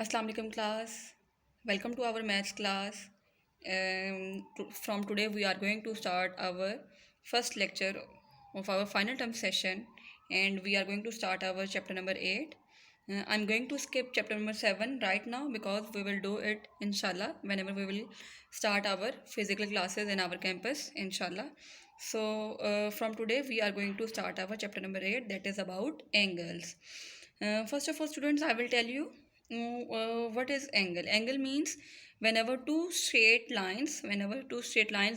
Assalamu alaikum class. Welcome to our maths class. From today we are going to start our first lecture of our final term session, and we are going to start our chapter number 8. I'm going to skip chapter number 7 right now because we will do it inshallah whenever we will start our physical classes in our campus inshallah. So from today we are going to start our chapter number 8, that is about angles. First of all, students, I will tell you what is angle. Angle means whenever two straight lines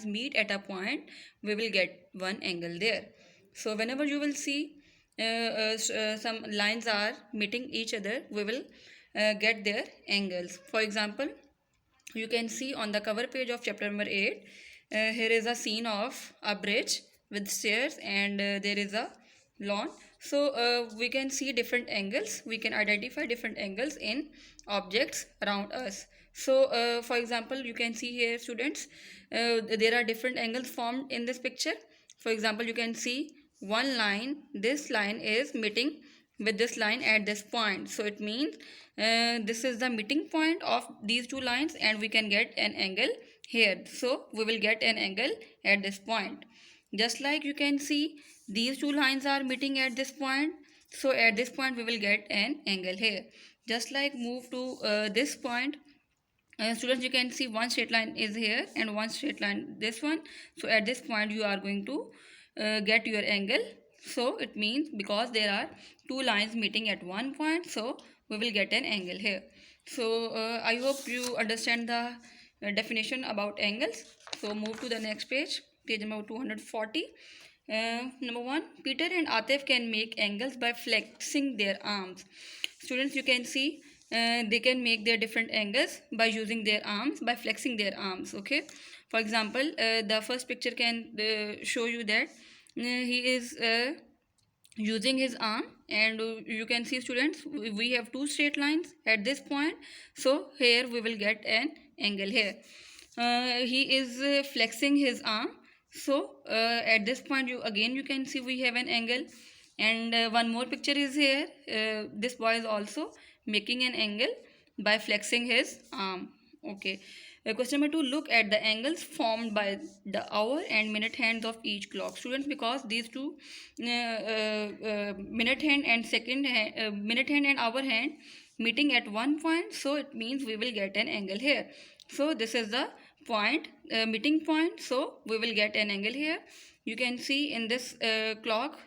meet at a point, we will get one angle there. So whenever you will see some lines are meeting each other, we will get their angles. For example, you can see on the cover page of chapter number 8, here is a scene of a bridge with stairs, and there is a lawn. So we can see different angles, we can identify different angles in objects around us. So for example, you can see here, students, there are different angles formed in this picture. For example, you can see one line, this line is meeting with this line at this point, so it means this is the meeting point of these two lines, and we can get an angle here. So we will get an angle at this point. Just like you can see, these two lines are meeting at this point, so at this point we will get an angle here. Just like move to this point, students, you can see one straight line is here and one straight line this one. So at this point you are going to get your angle. So it means because there are two lines meeting at one point, so we will get an angle here. So I hope you understand the definition about angles. So move to the next page, page number 240. Number 1, Peter and Atif can make angles by flexing their arms. Students, you can see they can make their different angles by using their arms, by flexing their arms. Okay, for example, the first picture can show you that he is using his arm, and you can see, students, we have two straight lines at this point, so here we will get an angle here. He is flexing his arm, so at this point you can see we have an angle. And one more picture is here. This boy is also making an angle by flexing his arm. Okay. Question number 2, look at the angles formed by the hour and minute hands of each clock. Students, because these two minute hand and minute hand and hour hand meeting at one point, so it means we will get an angle here. So this is the point, meeting point, so we will get an angle here. You can see in this clock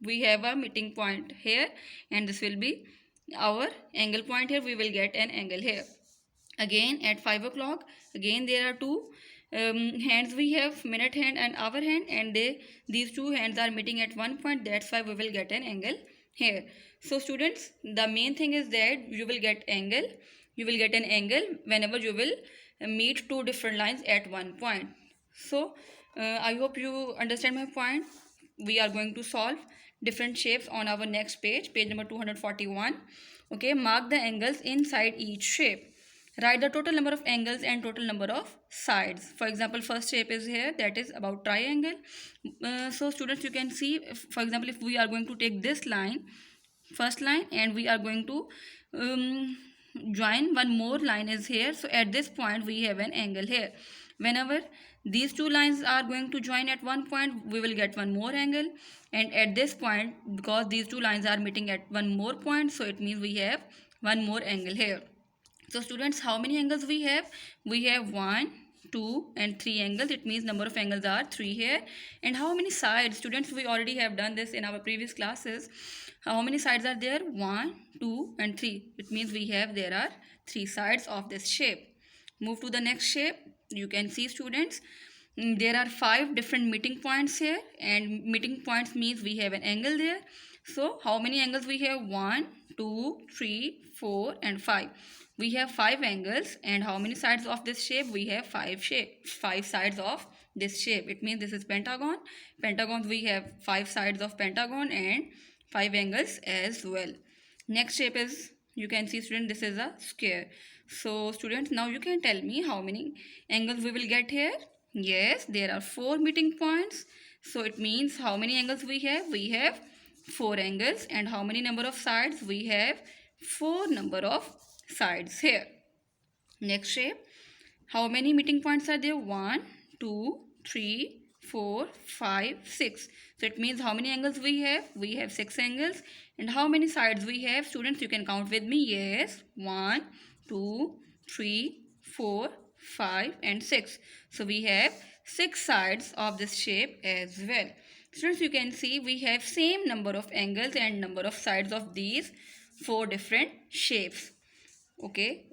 we have a meeting point here, and this will be our angle point here. We will get an angle here. Again at 5 o'clock, again there are two hands, we have minute hand and hour hand, and these two hands are meeting at one point, that's why we will get an angle here. So students, the main thing is that you will get angle, whenever you will meet two different lines at one point. So I hope you understand my point. We are going to solve different shapes on our next page, page number 241. Okay, mark the angles inside each shape. Write the total number of angles and total number of sides. For example, first shape is here, that is about triangle. So students, you can see, for example, if we are going to take this line, first line, and we are going to join one more line is here, so at this point we have an angle here. Whenever these two lines are going to join at one point, we will get one more angle, and at this point, because these two lines are meeting at one more point, so it means we have one more angle here. So students, how many angles we have? We have 1, 2 and 3 angles. It means number of angles are 3 here. And how many sides? Students, we already have done this in our previous classes. How many sides are there? 1, 2 and 3. It means there are 3 sides of this shape. Move to the next shape. You can see, students, there are 5 different meeting points here, and meeting points means we have an angle there. So how many angles we have? 1, 2, 3, 4 and 5. We have 5 angles, and how many sides of this shape? We have 5 sides of this shape. It means this is pentagon. Pentagons, we have 5 sides of pentagon and 5 angles as well. Next shape is, you can see, student, this is a square. So students, now you can tell me how many angles we will get here. Yes, there are 4 meeting points. So it means how many angles we have? We have 4 angles. And how many number of sides? We have 4 number of sides here. Next shape. How many meeting points are there? 1, 2, 3, 4, 5, 6. So it means how many angles we have? We have 6 angles. And how many sides we have? Students, you can count with me. Yes. 1, 2, 3, 4, 5 and 6. So we have 6 sides of this shape as well. Students, you can see we have same number of angles and number of sides of these 4 different shapes. Okay,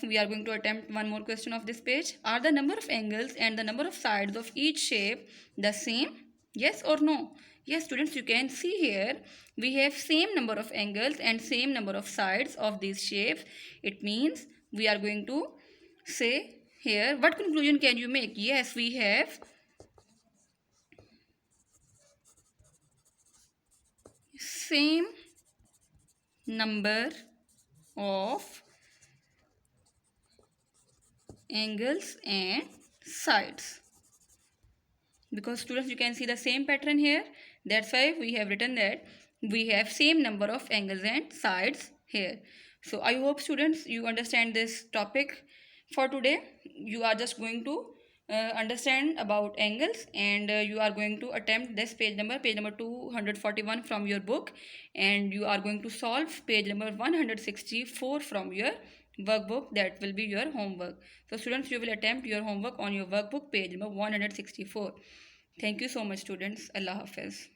we are going to attempt one more question of this page. Are the number of angles and the number of sides of each shape the same? Yes or no? Yes, students, you can see here we have same number of angles and same number of sides of these shapes. It means we are going to say here, what conclusion can you make? Yes, we have same number of angles and sides. Because students, you can see the same pattern here. That's why we have written that we have same number of angles and sides here. So I hope students you understand this topic for today. You are just going to understand about angles, and you are going to attempt this page number 241 from your book, and you are going to solve page number 164 from your workbook. That will be your homework. So students, you will attempt your homework on your workbook page number 164. Thank you so much, students. Allah Hafiz.